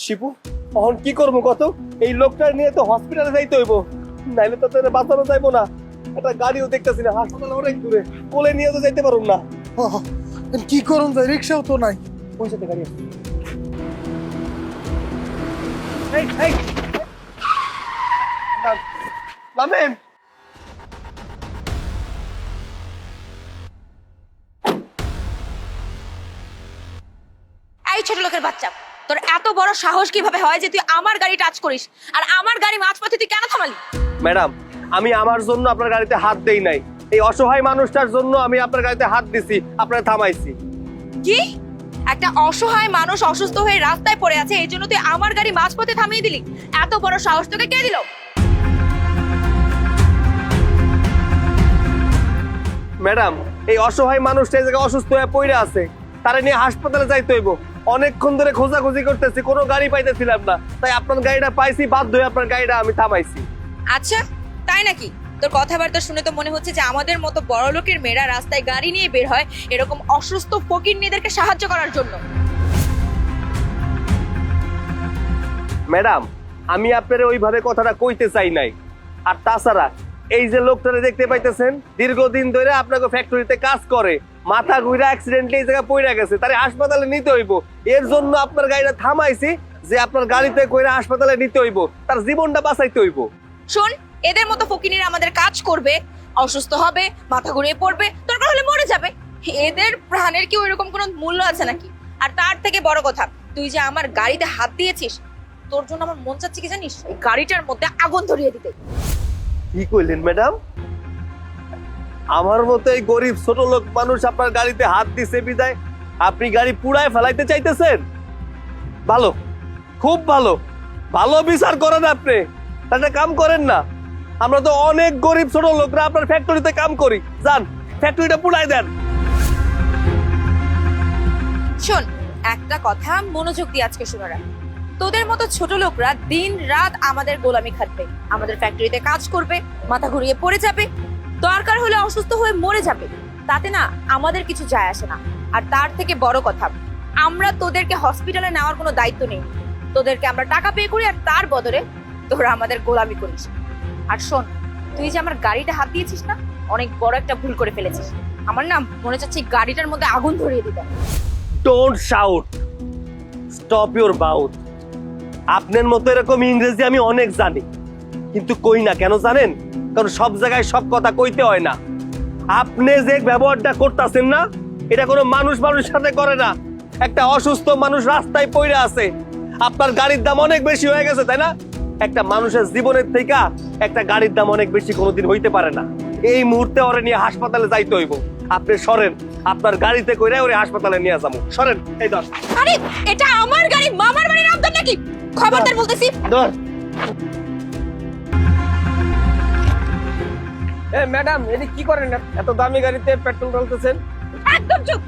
শিপু এখন কি করবো কত? এই লোকটা নিয়ে তো হসপিটালে যাইতে হইব, নাইলে তো তোদের বাঁচানো যাইবো না। একটা গাড়িও দেখতেছি না, হাসপাতাল অনেক দূরে, কোলে নিয়ে তো যাইতে পারুম না। কি করুন যায়, রিক্সাও তো নাই। ওই সাথে গাড়ি আছে। এই, এই, নামেন। এই ছোট লোকের বাচ্চা, তোর এত বড় সাহস কিভাবে হয় যে তুই আমার গাড়ি টাচ করিস, আর আমার গাড়ি মাঝপথে তুই কেন থামালি? ম্যাডাম, আমি আমার জন্য আপনার গাড়িতে হাত দেই নাই, এই অসহায় মানুষটার জন্য আমি আপনার গাড়িতে হাত দিছি, আপনাকে থামাইছি। কি? একটা অসহায় মানুষ অসুস্থ হয়ে রাস্তায় পড়ে আছে, এই জন্য তুই আমার গাড়ি মাঝপথে থামিয়ে দিলি? এত বড় সাহস তোকে কে দিল? ম্যাডাম, এই অসহায় মানুষটা এই জায়গায় অসুস্থ হয়ে পড়ে আছে, তারা নিয়ে হাসপাতালে যাইতে হইব। অনেকক্ষণ ধরে খোঁজাখুঁজি করতেছি, কোনো গাড়ি পাইতেছিলাম না, তাই আপনার গাড়িটা পাইছি, বাধ্য হয়ে আপনার গাড়িটা আমি থামাইছি। আচ্ছা, তাই নাকি? তোর কথাবার্তা শুনে তো মনে হচ্ছে যে আমাদের মতো বড় লোকের মেয়েরা রাস্তায় গাড়ি নিয়ে বের হয় এরকম অসুস্থ ফকিন্নিদেরকে সাহায্য করার জন্য। ম্যাডাম, আমি আপনার ওইভাবে কথাটা কইতে চাই নাই। আর তাছাড়া এই যে লোকটারে দেখতে পাইতেছেন, দীর্ঘদিন ধরে আপনাকে ফ্যাক্টরিতে কাজ করে, মাথা ঘুরে অ্যাক্সিডেন্টলি এই জায়গায় পড়ে গেছে, তারে হাসপাতালে নিতে হইব। এর জন্য আপনার গাড়িটা থামাইছি, যে আপনার গাড়িতে কইরা হাসপাতালে নিতে হইব, তার জীবনটা বাঁচাইতে হইব। শোন, এদের মতো ফকিনিরা আমাদের কাজ করবে, অসুস্থ হবে, মাথা ঘুরিয়ে পড়বে, দরকার হলে মরে যাবে। এদের প্রাণের কি ওইরকম কোনো মূল্য আছে নাকি? আর তার থেকে বড় কথা, তুই যে আমার গাড়িতে হাত দিয়েছিস, তোর জন্য আমার মন চাচ্ছে কি জানিস? এই গাড়িটার মধ্যে আগুন ধরিয়ে দিতে। কি কইলেন ম্যাডাম? আমার মতো এই গরিব ছোট লোক মানুষ আপনার গাড়িতে হাত দিছে বিদায় আপনি গাড়ি পুড়ায় ফেলাইতে চাইতেছেন? ভালো, খুব ভালো, ভালো বিচার করেন আপনি। একটা কাম করেন না, আমরা তো অনেক গরিব ছোট লোকরা আপনার ফ্যাক্টরিতে কাম করি, যান ফ্যাক্টরিটা পুড়ায় দেন। শোন, একটা কথা মনোযোগ দিয়ে আজকে শুনে রাখ। তোদের মতো ছোট লোকরা দিন রাত আমাদের গোলামি খাটবে, আমাদের ফ্যাক্টরিতে কাজ করবে, মাথা ঘুরিয়ে পড়ে যাবে, দরকার হলে অসুস্থ হয়ে মরে যাবে, তাতে না আমাদের কিছু যায় আসে না। আর তার থেকে বড় কথা, আমরা তোদেরকে হসপিটালে নেওয়ার কোনো দায়িত্ব নেই। তোদেরকে আমরা টাকা পে করি, আর তার বদলে তোরা আমাদের গোলামি করিস। আর শোন, তুই যে আমার গাড়িটা হাত দিয়েছিস না, অনেক বড় একটা ভুল করে ফেলেছিস। আমার না মনে চাচ্ছে গাড়িটার মধ্যে আগুন ধরিয়ে দিতে। Don't shout, stop your mouth. আপনার মতো এরকম ইংরেজি আমি অনেক জানি, কিন্তু কই না কেন জানেন? কারণ সব জায়গায় সব কথা কইতে হয় না। আপনি যে ব্যবহারটা করতেছেন না, এটা কোনো মানুষ মানুষের সাথে করে না। একটা অসুস্থ মানুষ রাস্তায় পড়ে আছে, আপনার গাড়ির দাম অনেক বেশি হয়ে গেছে, তাই না? একটা মানুষের জীবনের থেকে একটা গাড়ির দাম অনেক বেশি কোনোদিন হইতে পারে না। এই মুহূর্তে ওরে নিয়ে হাসপাতালে যাইতে হইব। আপনি সরেন, আপনার গাড়িতে কইরা ওরে হাসপাতালে নিয়ে যাবো। সরেন। এই ধর। আরে এটা আমার গাড়ি, মামার বাড়ির আমদার নাকি? খবরদার বলতেছি। ধর। ম্যাডাম, এদিক কি করেন? এত দামি গাড়িতে পেট্রোল ঢালতেছেন? একদম চুপ,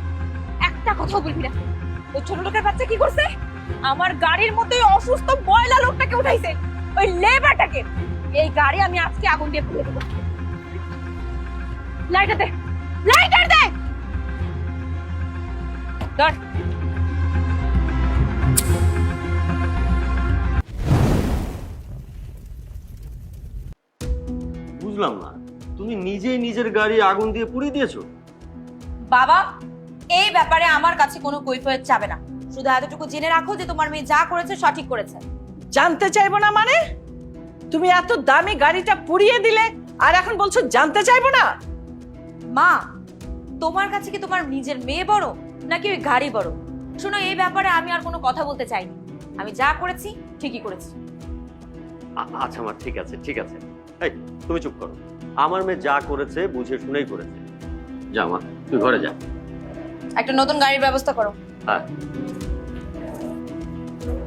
একটা কথাও বলবি না। ওই ছোট লোকের বাচ্চা কি করছে? আমার গাড়ির মধ্যে ওই অসুস্থ ময়লা লোকটাকে উঠাইছে, ওই লেবারটাকে। এই গাড়ি আমি আজকে আগুন দিয়ে পুড়িয়ে দেবো। লাইটার দে, লাইটার দে। ধর। বুঝলাম না, তুমি নিজেই নিজের গাড়ি আগুন দিয়ে পুড়িয়ে দিয়েছো? বাবা, এই ব্যাপারে আমার কাছে কোনো কৈফিয়ত চাবে না। শুধু এতটুকু জেনে রাখো যে তোমার মেয়ে যা করেছে সঠিক করেছে। জানতে চাইবো না মানে? তুমি এত দামি গাড়িটা পুড়িয়ে দিলে আর এখন বলছো জানতে চাইবো না? মা, তোমার কাছে কি তোমার নিজের মেয়ে বড় নাকি ওই গাড়ি বড়? শোনো, এই ব্যাপারে আমি আর কোনো কথা বলতে চাইনি। আমি যা করেছি ঠিকই করেছি। আচ্ছা মা, ঠিক আছে ঠিক আছে। এই তুমি চুপ করো। আমার মেয়ে যা করেছে বুঝে শুনেই করেছে। যা মা, তুই ঘরে যা। একটা নতুন গাড়ির ব্যবস্থা করো। হ্যাঁ।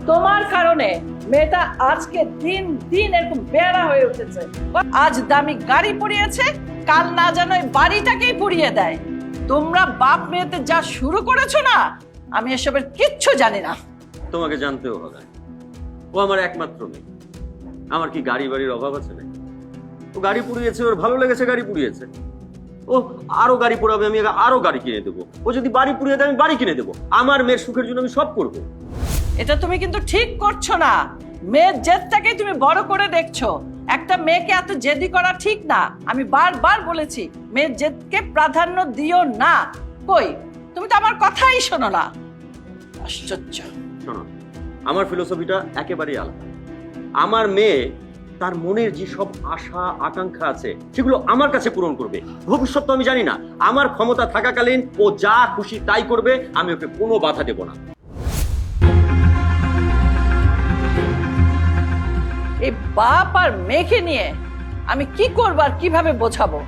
তোমার কারণে মেয়েটা আজকে দিন দিন এরকম বেড়া হয়ে উঠেছে। আজ দামি গাড়ি পুড়িয়েছে, কাল না জানো এই বাড়িটাকেই পুড়িয়ে দেয়। তোমরা বাপ মেয়েতে যা শুরু করেছো না, আমি এসবের কিচ্ছু জানি না। তোমাকে জানতেও হবে, ও আমার একমাত্র মেয়ে। আমার কি গাড়ি বাড়ির অভাব আছে নাকি? ও গাড়ি পুড়িয়েছে, ওর ভালো লেগেছে গাড়ি পুড়িয়েছে। ও আরো গাড়ি পোড়াবে, আমি আরো গাড়ি কিনে দেবো। ও যদি বাড়ি পুড়িয়ে দেয় আমি বাড়ি কিনে দেবো। আমার মেয়ের সুখের জন্য আমি সব করবো। এটা তুমি কিন্তু ঠিক করছো না। মেয়ের জেদটাকে তুমি বড় করে দেখছো। একটা মেয়েকে এত জেদি করা ঠিক না। আমি বারবার বলেছি মেয়ের জেদকে প্রাধান্য দিও না। কই, তুমি তো আমার কথাই শোনো না। আশ্চর্য। শোনো, আমার ফিলোসফিটা একেবারেই আলাদা। আমার মেয়ে তার মনের যে সব আশা আকাঙ্ক্ষা আছে সেগুলো আমার কাছে পূরণ করবে। ভবিষ্যৎ তো আমি জানি না, আমার ক্ষমতা থাকাকালীন ও যা খুশি তাই করবে, আমি ওকে কোনো বাধা দেব না। এই বাপ আর মেয়েকে নিয়ে আমি কি করবো আর কিভাবে বোঝাবো?